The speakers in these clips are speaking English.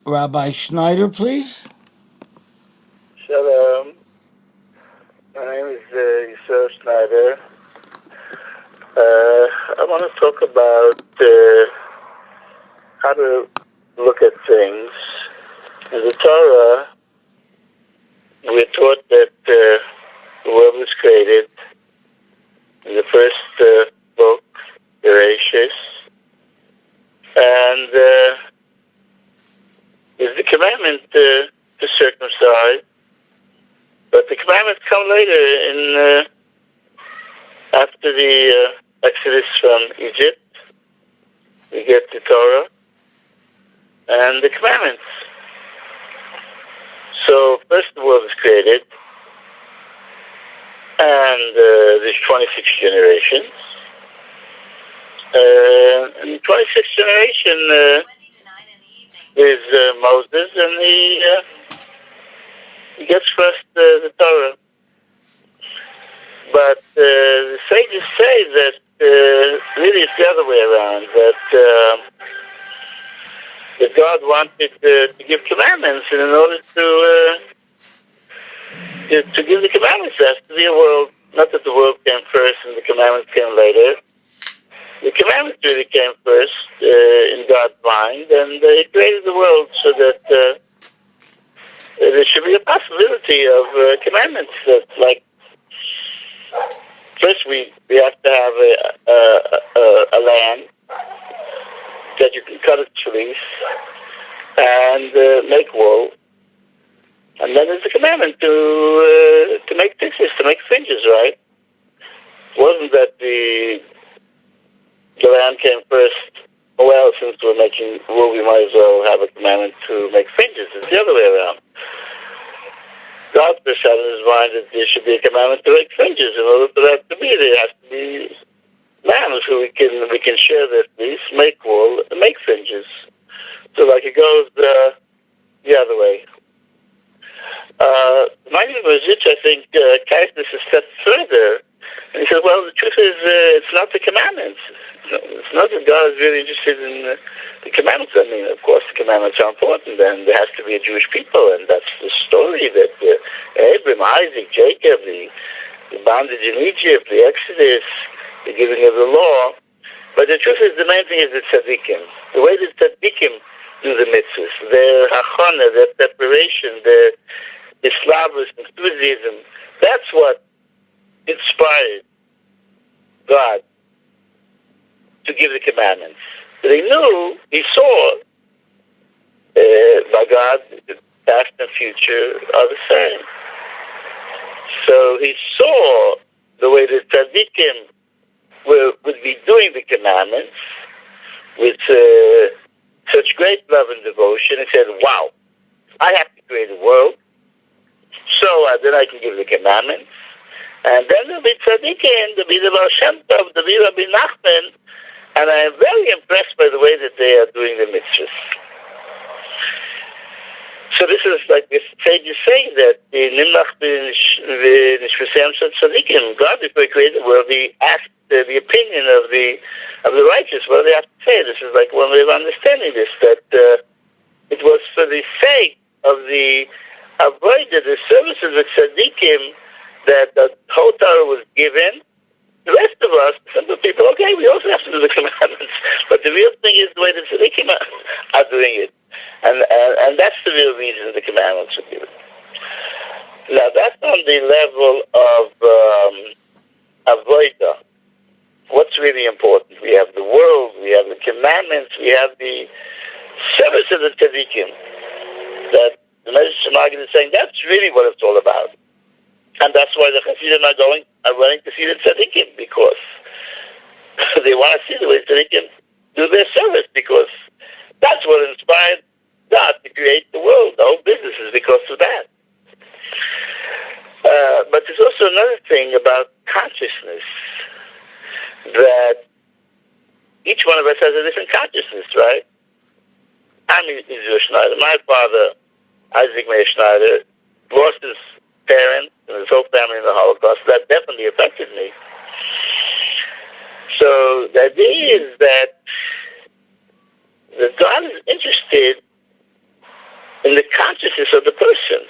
Rabbi Schneider, please. Shalom. My name is Yosroel Schneider. I want to talk about how to look at things. In the Torah, we're taught that the world was created in the first book, Bereshis, and there's the commandment to circumcise, but the commandments come later in after the Exodus from Egypt. We get the Torah and the commandments. So first the world was created, and there's 26 generations. And the 26th generation is Moses, and he gets first the Torah. But the sages say that really it's the other way around, that God wanted to give commandments, and in order to give the commandments, there has to be a world. Not that the world came first and the commandments came later. The commandments really came first in God's mind, and He created the world so that there should be a possibility of commandments. That, like, first we have to have a land that you can cut its trees and make wool. And then there's a commandment to make stitches, to make fringes, right? It wasn't that the land came first. Well, since we're making wool, we might as well have a commandment to make fringes. It's the other way around. God first had in His mind that there should be a commandment to make fringes. In order for that to be, there has to be lambs who we can share their fleece, make wool, and make fringes. So, like, it goes the other way. My name was Rich, I think, carries this a step further. And he said, well, the truth is, it's not the commandments. It's not that God is really interested in the commandments. I mean, of course, the commandments are important, and there has to be a Jewish people, and that's the story that Abraham, Isaac, Jacob, the bondage in Egypt, the Exodus, the giving of the law. But the truth is, the main thing is the tzaddikim. The way the tzaddikim do the mitzvahs, their hachana, their preparation, their Islamist enthusiasm, that's what inspired God to give the commandments. He knew, he saw, by God, the past and future are the same. So he saw the way the tzaddikim would be doing the commandments with such great love and devotion. He said, wow, I have to create a world, so then I can give the commandments. And then there'll be tzaddikim, there'll be the Baal Shem Tov, there'll be Rabbi Nachman, and I am very impressed by the way that they are doing the mitzvahs. So this is like this sages say that the Nimnach v'nishvasem shel tzaddikim, God, before He created the world, He asked the opinion of the righteous. What do they have to say? This is like one way of understanding this, that it was for the sake of the avodah, the services of tzaddikim, that the whole Torah was given. The rest of us, simple people, okay, we also have to do the commandments. But the real thing is the way the tzaddikim are doing it. And that's the real reason the commandments are given. Now, that's on the level of avodah. What's really important? We have the world, we have the commandments, we have the service of the tzaddikim. That the Medrash Maggid is saying that's really what it's all about. And that's why the Hasidim are running to see the tzaddikim, because they want to see the way tzaddikim do their service, because that's what inspired God to create the world. The whole business is because of that. But there's also another thing about consciousness, that each one of us has a different consciousness, right? I'm Israel Schneider. My father, Isaac Meir Schneider, lost his parents and his whole family in the Holocaust. That definitely affected me. So the idea is that God is interested consciousness of the person.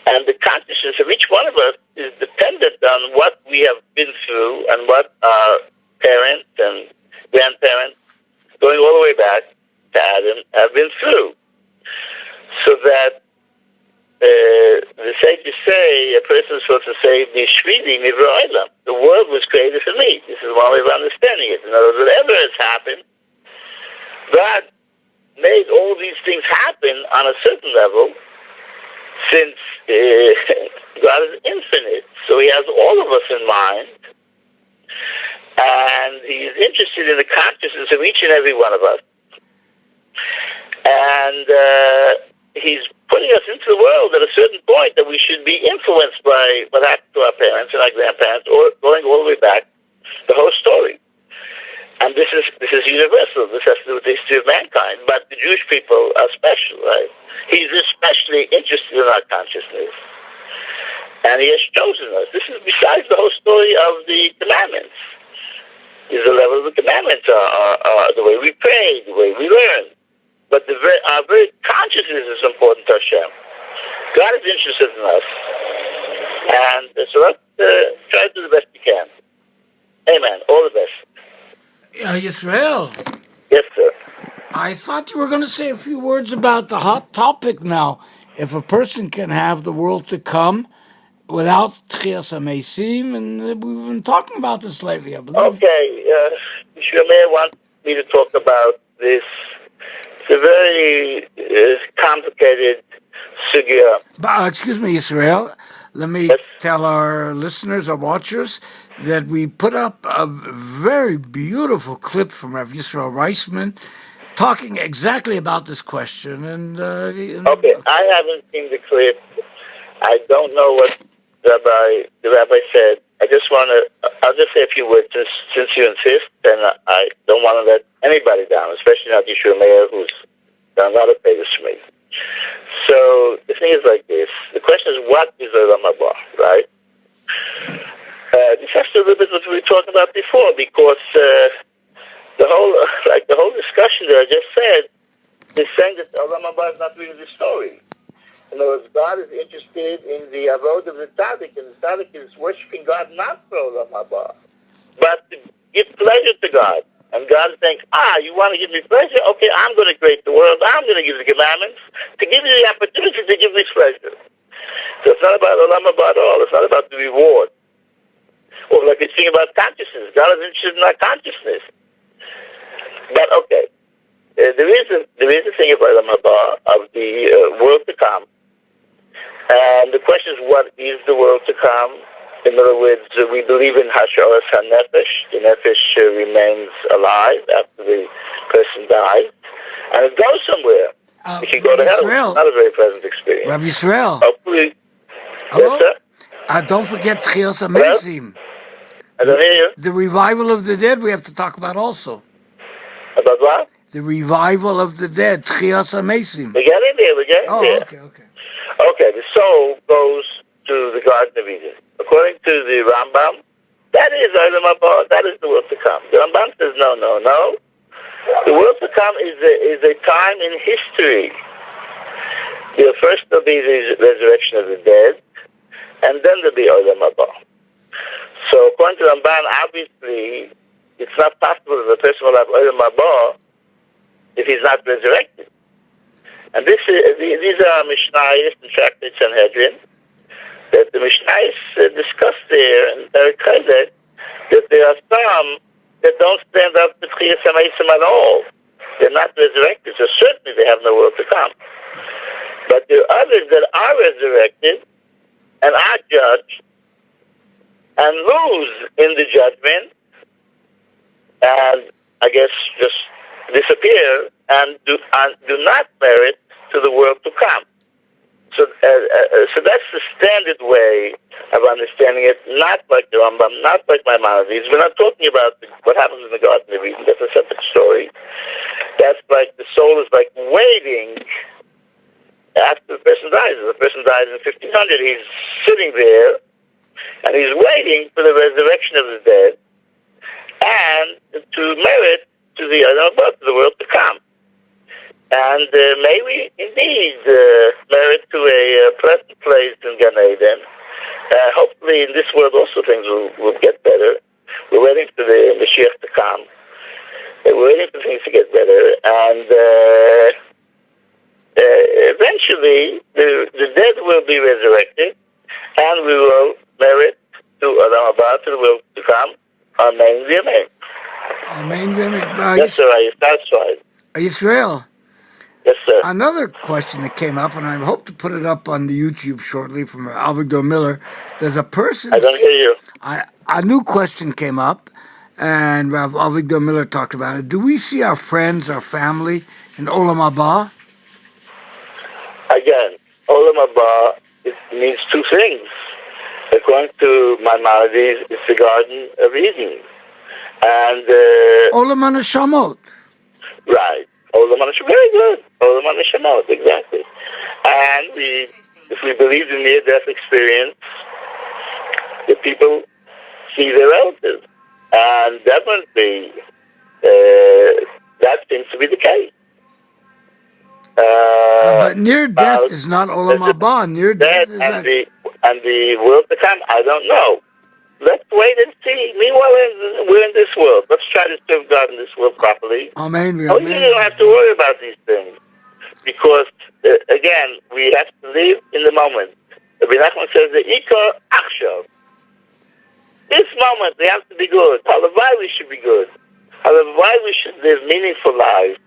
And the consciousness of each one of us is dependent on what we have been through and what our parents and grandparents, going all the way back to Adam, have been through. So that the sages say, a person is supposed to say, the world was created for me. This is one way of understanding it. In other words, whatever has happened, God made all these things happen on a certain level, since God is infinite. So he has all of us in mind, and he is interested in the consciousness of each and every one of us. And he's putting us into the world at a certain point that we should be influenced by what happened to our parents and our grandparents, or going all the way back, the whole story. And this is universal. This has to do with the history of mankind. But the Jewish people are special, right? He's especially interested in our consciousness. And he has chosen us. This is besides the whole story of the commandments. Is the level of the commandments are the way we pray, the way we learn. But our very consciousness is important to Hashem. God is interested in us. And so let's try to do the best we can. Amen. All the best. Yisrael, Yes, sir. I thought you were going to say a few words about the hot topic now. If a person can have the world to come without Tchias HaMeisim, and we've been talking about this lately, I believe. Okay. Shemir wants me to talk about this. It's a very complicated sugya. Excuse me, Israel. Let me Yes. tell our listeners, our watchers, that we put up a very beautiful clip from Rav Yisrael Reisman talking exactly about this question. And Okay, I haven't seen the clip. I don't know what the rabbi said. I'll just say a few words since you insist, and I don't want to let anybody down, especially not Yeshua Meir, who's done a lot of favors for me. So the thing is like this. The question is, what is Olam Haba, right? This has to do a little bit with what we were talking about before, because the whole discussion that I just said is saying that Olam Haba is not really the story. In other words, God is interested in the avod of the tzaddik, and the tzaddik is worshiping God not for Olam Haba, but to give pleasure to God. And God is saying, you want to give me pleasure? Okay, I'm going to create the world. I'm going to give the commandments to give you the opportunity to give me pleasure. So it's not about Olam Haba at all. It's not about the reward. Or like we think about consciousness. God is interested in our consciousness. But okay, there is a thing about Olam Haba, of the world to come. And the question is, what is the world to come? In other words, we believe in Hasharas HaNefesh. The Nefesh remains alive after the person dies. And it goes somewhere. It can go to hell. It's not a very pleasant experience. Rabbi Yisrael. Hopefully. Hello? Yes, sir? Don't forget Tchias HaMeisim. I don't hear you. The revival of the dead we have to talk about also. About what? The revival of the dead, Tchias HaMeisim. We're getting there. Okay. Okay, the soul goes to the Garden of Eden. According to the Rambam, that is Olam Haba, that is the world to come. The Rambam says, no. The world to come is a time in history. First there'll be the resurrection of the dead, and then there'll be Olam Haba. So according to Ramban, obviously, it's not possible that a person will have Olam Haba if he's not resurrected. And these are Mishnayos and Tractate Sanhedrin, that the Mishnayos discuss there in Perek Chedek, that there are some that don't stand up to Tchias HaMeisim at all. They're not resurrected, so certainly they have no world to come. But there are others that are resurrected and are judged and lose in the judgment, and I guess just disappear and do not merit to the world to come. So that's the standard way of understanding it, not like the Rambam, not like Maimonides. We're not talking about what happens in the Garden of Eden. That's a separate story. That's like the soul is like waiting after the person dies. If the person dies in 1500, he's sitting there and he's waiting for the resurrection of the dead and to merit to the world to come. And may we indeed merit to a pleasant place in Gan Eden. Hopefully in this world also things will get better. We're waiting for the Mashiach to come. We're waiting for things to get better. And eventually the dead will be resurrected, and we will merit to Adam Abba, to the world to come. Amen. Amen. Amen. Yes, sir. Are you satisfied? Yisrael. Yes, sir. Another question that came up, and I hope to put it up on the YouTube shortly from Avigdor Miller. There's a person. I don't hear you. A new question came up, and Rav Avigdor Miller talked about it. Do we see our friends, our family in Olam Haba? Again, Olam Haba, it means two things. According to Maimonides, it's the Garden of Eden. And Olam HaNeshamot. right. Olam HaNeshamot, very good. Olam HaNeshamot, exactly. And if we believe in near-death experience, the people see their relatives. And definitely, that seems to be the case. But near death is not Olam Haba. Near death is and the world to come, I don't know. Let's wait and see. Meanwhile, we're in this world. Let's try to serve God in this world properly. Amen. You don't have to worry about these things. Because, again, we have to live in the moment. Rabbi Nachman says, the Ikar Achshav. This moment, we have to be good. Halavai, we should be good. Halavai, we should live meaningful lives.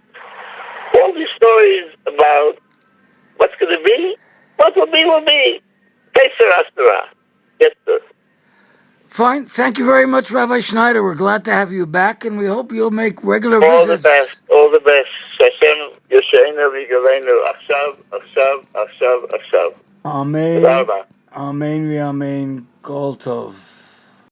All these stories about what's going to be, what will be, will be. Keser Astra. Yes, sir. Fine. Thank you very much, Rabbi Schneider. We're glad to have you back, and we hope you'll make regular all visits. The best. All the best. Hashem Yosheinu V'Yigaleinu Achshav. Amen. Tודה רבה. Amen. Amen. Kol Tov.